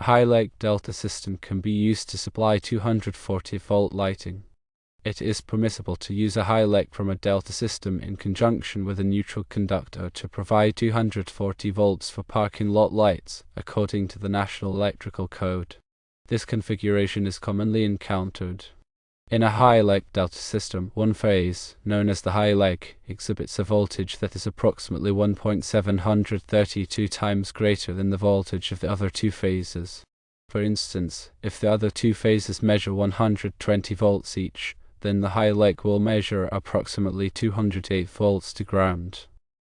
High-leg delta system can be used to supply 240-volt lighting. It is permissible to use a high-leg from a delta system in conjunction with a neutral conductor to provide 240 volts for parking lot lights, according to the National Electrical Code. This configuration is commonly encountered. In a high-leg delta system, one phase, known as the high leg, exhibits a voltage that is approximately 1.732 times greater than the voltage of the other two phases. For instance, if the other two phases measure 120 volts each, then the high leg will measure approximately 208 volts to ground.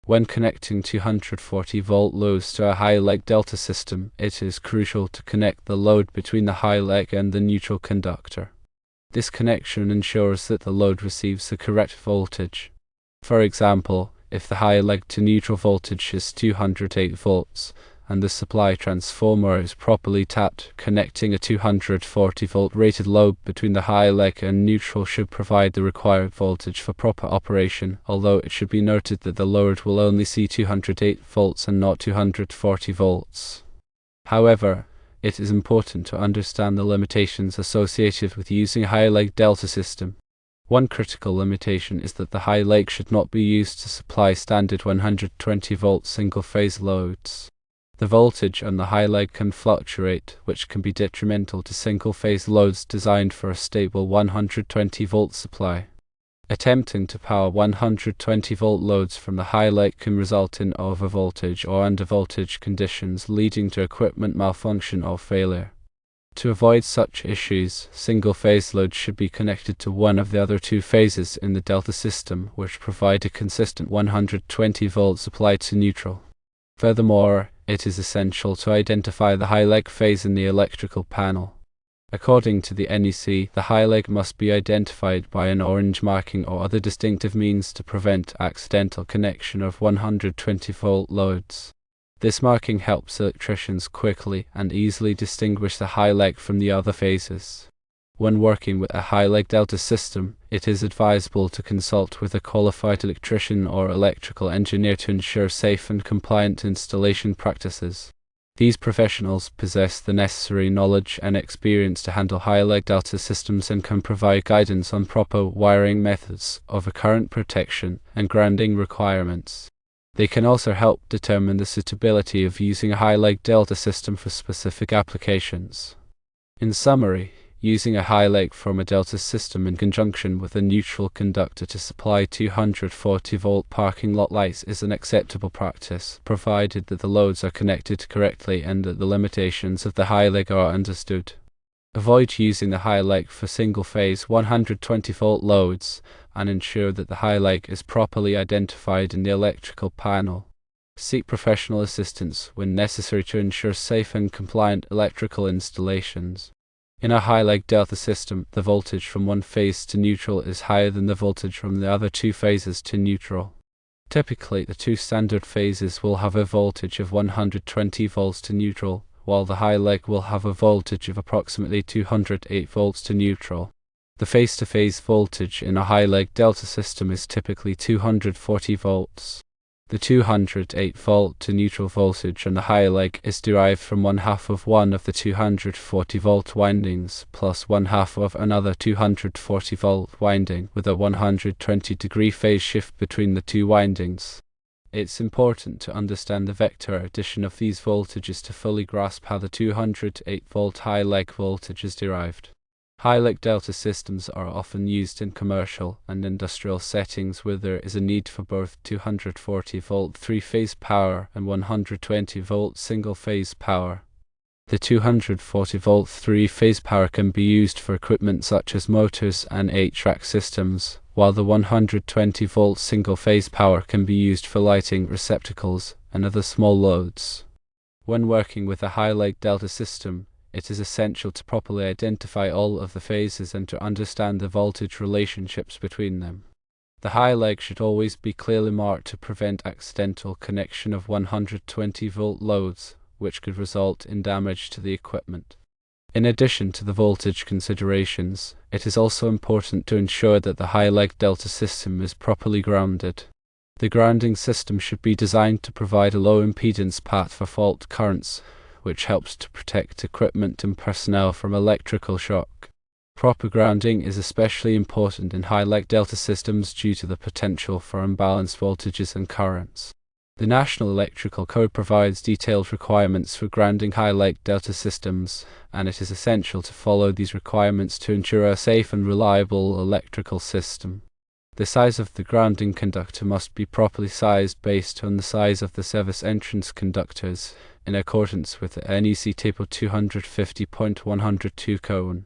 When connecting 240-volt loads to a high-leg delta system, it is crucial to connect the load between the high leg and the neutral conductor. This connection ensures that the load receives the correct voltage. For example, if the high leg to neutral voltage is 208 volts, and the supply transformer is properly tapped, connecting a 240-volt rated load between the high leg and neutral should provide the required voltage for proper operation, although it should be noted that the load will only see 208 volts and not 240 volts. However, it is important to understand the limitations associated with using a high leg delta system. One critical limitation is that the high leg should not be used to supply standard 120-volt single-phase loads. The voltage on the high leg can fluctuate, which can be detrimental to single-phase loads designed for a stable 120-volt supply. Attempting to power 120-volt loads from the high leg can result in overvoltage or undervoltage conditions, leading to equipment malfunction or failure. To avoid such issues, single-phase loads should be connected to one of the other two phases in the delta system, which provide a consistent 120-volt supply to neutral. Furthermore, it is essential to identify the high leg phase in the electrical panel. According to the NEC, the high leg must be identified by an orange marking or other distinctive means to prevent accidental connection of 120-volt loads. This marking helps electricians quickly and easily distinguish the high leg from the other phases. When working with a high leg delta system, it is advisable to consult with a qualified electrician or electrical engineer to ensure safe and compliant installation practices. These professionals possess the necessary knowledge and experience to handle high leg delta systems and can provide guidance on proper wiring methods, overcurrent protection, and grounding requirements. They can also help determine the suitability of using a high leg delta system for specific applications. In summary, using a high leg from a delta system in conjunction with a neutral conductor to supply 240-volt parking lot lights is an acceptable practice, provided that the loads are connected correctly and that the limitations of the high leg are understood. Avoid using the high leg for single-phase 120-volt loads, and ensure that the high leg is properly identified in the electrical panel. Seek professional assistance when necessary to ensure safe and compliant electrical installations. In a high leg delta system, the voltage from one phase to neutral is higher than the voltage from the other two phases to neutral. Typically, the two standard phases will have a voltage of 120 volts to neutral, while the high leg will have a voltage of approximately 208 volts to neutral. The phase-to-phase voltage in a high leg delta system is typically 240 volts. The 208-volt to neutral voltage on the high leg is derived from one half of one of the 240-volt windings plus one half of another 240-volt winding with a 120-degree phase shift between the two windings. It's important to understand the vector addition of these voltages to fully grasp how the 208-volt high leg voltage is derived. High leg delta systems are often used in commercial and industrial settings where there is a need for both 240-volt three-phase power and 120-volt single-phase power. The 240-volt three-phase power can be used for equipment such as motors and 8-track systems, while the 120-volt single-phase power can be used for lighting receptacles and other small loads. When working with a high leg delta system, it is essential to properly identify all of the phases and to understand the voltage relationships between them. The high leg should always be clearly marked to prevent accidental connection of 120-volt loads, which could result in damage to the equipment. In addition to the voltage considerations, it is also important to ensure that the high leg delta system is properly grounded. The grounding system should be designed to provide a low impedance path for fault currents, which helps to protect equipment and personnel from electrical shock. Proper grounding is especially important in high-leg delta systems due to the potential for imbalanced voltages and currents. The National Electrical Code provides detailed requirements for grounding high-leg delta systems, and it is essential to follow these requirements to ensure a safe and reliable electrical system. The size of the grounding conductor must be properly sized based on the size of the service entrance conductors, in accordance with the NEC Table 250.102 cone.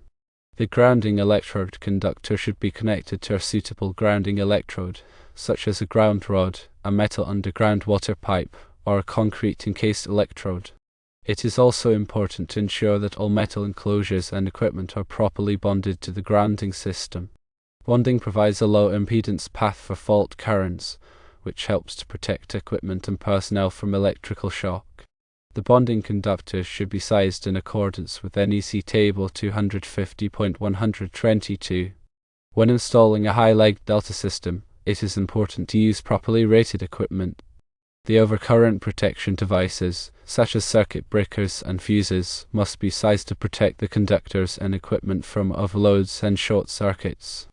The grounding electrode conductor should be connected to a suitable grounding electrode, such as a ground rod, a metal underground water pipe, or a concrete encased electrode. It is also important to ensure that all metal enclosures and equipment are properly bonded to the grounding system. Bonding provides a low impedance path for fault currents, which helps to protect equipment and personnel from electrical shock. The bonding conductors should be sized in accordance with NEC Table 250.122. When installing a high-leg delta system, it is important to use properly rated equipment. The overcurrent protection devices, such as circuit breakers and fuses, must be sized to protect the conductors and equipment from overloads and short circuits.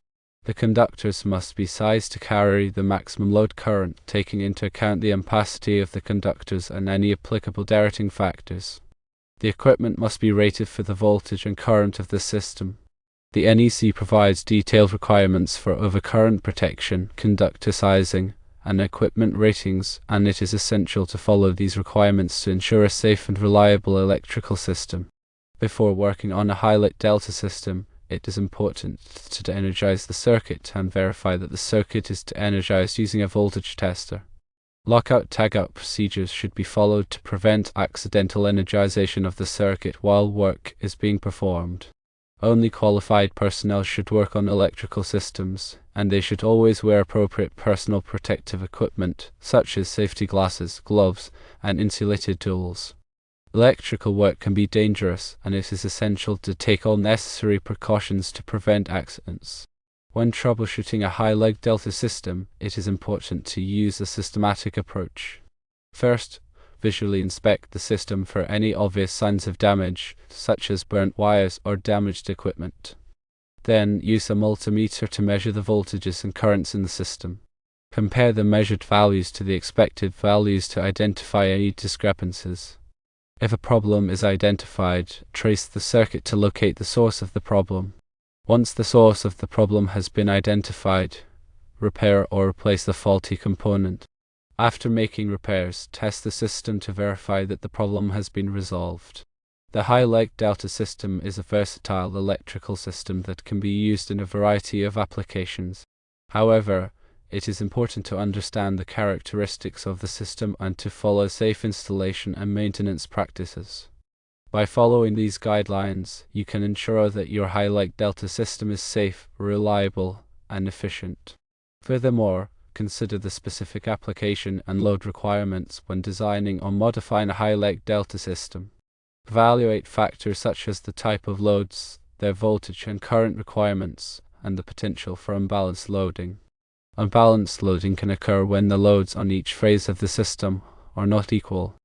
The conductors must be sized to carry the maximum load current, taking into account the ampacity of the conductors and any applicable derating factors. The equipment must be rated for the voltage and current of the system. The NEC provides detailed requirements for overcurrent protection, conductor sizing, and equipment ratings, and it is essential to follow these requirements to ensure a safe and reliable electrical system. Before working on a high-leg delta system, it is important to energize the circuit and verify that the circuit is energized using a voltage tester. Lockout-tagout procedures should be followed to prevent accidental energization of the circuit while work is being performed. Only qualified personnel should work on electrical systems, and they should always wear appropriate personal protective equipment, such as safety glasses, gloves, and insulated tools. Electrical work can be dangerous, and it is essential to take all necessary precautions to prevent accidents. When troubleshooting a high-leg delta system, it is important to use a systematic approach. First, visually inspect the system for any obvious signs of damage, such as burnt wires or damaged equipment. Then, use a multimeter to measure the voltages and currents in the system. Compare the measured values to the expected values to identify any discrepancies. If a problem is identified, trace the circuit to locate the source of the problem. Once the source of the problem has been identified, repair or replace the faulty component. After making repairs, test the system to verify that the problem has been resolved. The high-leg delta system is a versatile electrical system that can be used in a variety of applications. However, it is important to understand the characteristics of the system and to follow safe installation and maintenance practices. By following these guidelines, you can ensure that your high-leg delta system is safe, reliable, and efficient. Furthermore, consider the specific application and load requirements when designing or modifying a high-leg delta system. Evaluate factors such as the type of loads, their voltage and current requirements, and the potential for unbalanced loading. Unbalanced loading can occur when the loads on each phase of the system are not equal.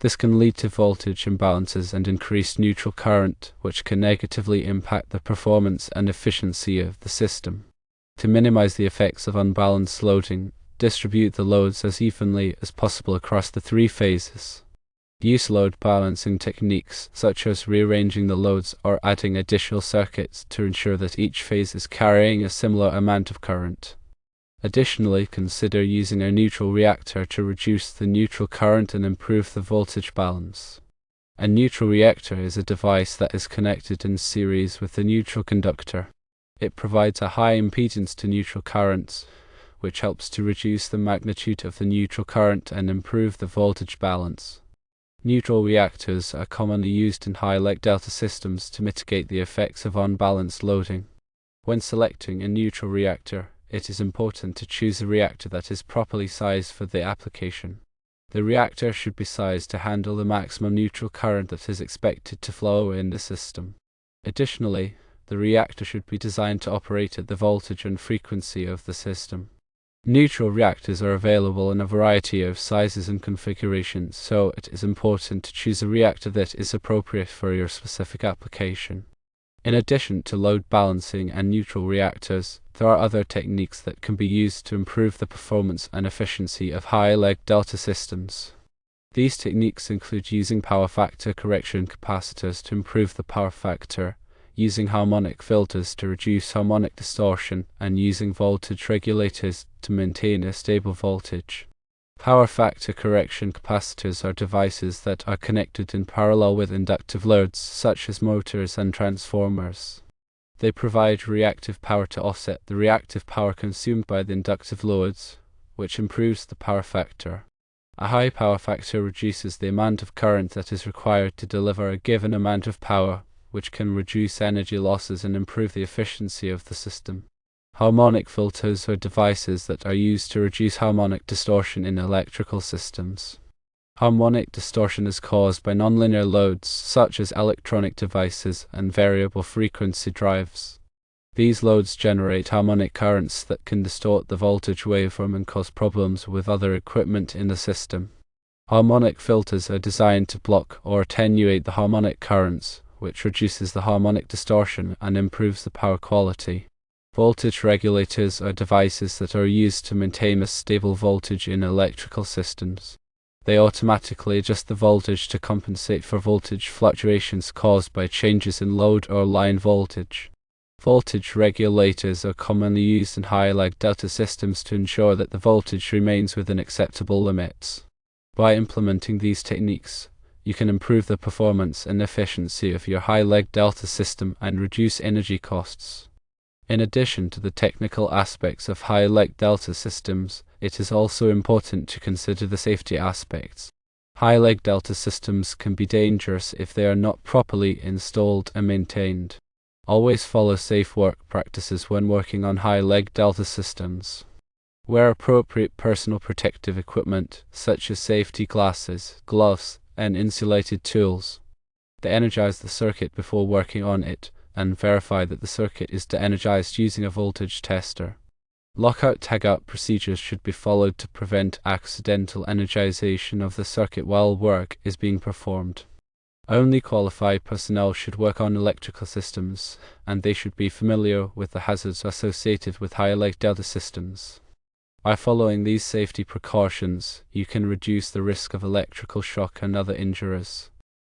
This can lead to voltage imbalances and increased neutral current, which can negatively impact the performance and efficiency of the system. To minimize the effects of unbalanced loading, distribute the loads as evenly as possible across the three phases. Use load balancing techniques, such as rearranging the loads or adding additional circuits to ensure that each phase is carrying a similar amount of current. Additionally, consider using a neutral reactor to reduce the neutral current and improve the voltage balance. A neutral reactor is a device that is connected in series with the neutral conductor. It provides a high impedance to neutral currents, which helps to reduce the magnitude of the neutral current and improve the voltage balance. Neutral reactors are commonly used in high-leg delta systems to mitigate the effects of unbalanced loading. When selecting a neutral reactor, it is important to choose a reactor that is properly sized for the application. The reactor should be sized to handle the maximum neutral current that is expected to flow in the system. Additionally, the reactor should be designed to operate at the voltage and frequency of the system. Neutral reactors are available in a variety of sizes and configurations, so it is important to choose a reactor that is appropriate for your specific application. In addition to load balancing and neutral reactors, there are other techniques that can be used to improve the performance and efficiency of high-leg delta systems. These techniques include using power factor correction capacitors to improve the power factor, using harmonic filters to reduce harmonic distortion, and using voltage regulators to maintain a stable voltage. Power factor correction capacitors are devices that are connected in parallel with inductive loads, such as motors and transformers. They provide reactive power to offset the reactive power consumed by the inductive loads, which improves the power factor. A high power factor reduces the amount of current that is required to deliver a given amount of power, which can reduce energy losses and improve the efficiency of the system. Harmonic filters are devices that are used to reduce harmonic distortion in electrical systems. Harmonic distortion is caused by nonlinear loads such as electronic devices and variable frequency drives. These loads generate harmonic currents that can distort the voltage waveform and cause problems with other equipment in the system. Harmonic filters are designed to block or attenuate the harmonic currents, which reduces the harmonic distortion and improves the power quality. Voltage regulators are devices that are used to maintain a stable voltage in electrical systems. They automatically adjust the voltage to compensate for voltage fluctuations caused by changes in load or line voltage. Voltage regulators are commonly used in high-leg delta systems to ensure that the voltage remains within acceptable limits. By implementing these techniques, you can improve the performance and efficiency of your high-leg delta system and reduce energy costs. In addition to the technical aspects of high-leg delta systems, it is also important to consider the safety aspects. High-leg delta systems can be dangerous if they are not properly installed and maintained. Always follow safe work practices when working on high-leg delta systems. Wear appropriate personal protective equipment, such as safety glasses, gloves, and insulated tools. De-energize the circuit before working on it, and verify that the circuit is de-energized using a voltage tester. Lockout-tagout procedures should be followed to prevent accidental energization of the circuit while work is being performed. Only qualified personnel should work on electrical systems, and they should be familiar with the hazards associated with high-leg delta systems. By following these safety precautions, you can reduce the risk of electrical shock and other injuries.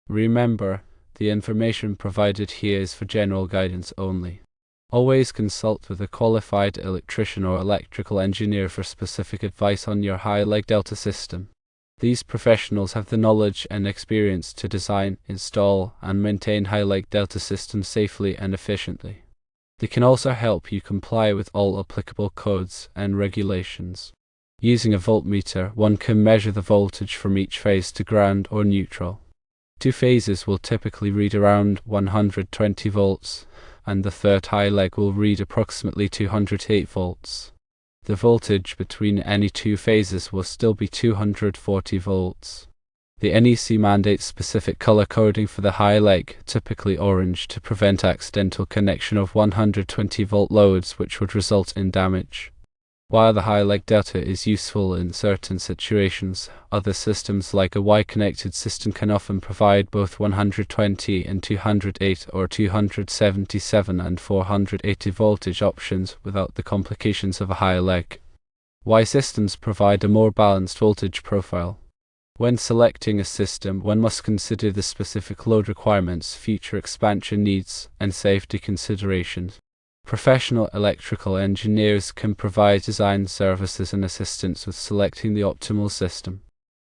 Remember, the information provided here is for general guidance only. Always consult with a qualified electrician or electrical engineer for specific advice on your high-leg delta system. These professionals have the knowledge and experience to design, install, and maintain high-leg delta systems safely and efficiently. They can also help you comply with all applicable codes and regulations. Using a voltmeter, one can measure the voltage from each phase to ground or neutral. Two phases will typically read around 120 volts, and the third high leg will read approximately 208 volts. The voltage between any two phases will still be 240 volts. The NEC mandates specific color coding for the high leg, typically orange, to prevent accidental connection of 120 volt loads which would result in damage. While the high leg delta is useful in certain situations, other systems like a Y-connected system can often provide both 120 and 208 or 277 and 480 voltage options without the complications of a high leg. Y systems provide a more balanced voltage profile. When selecting a system, one must consider the specific load requirements, future expansion needs, and safety considerations. Professional electrical engineers can provide design services and assistance with selecting the optimal system.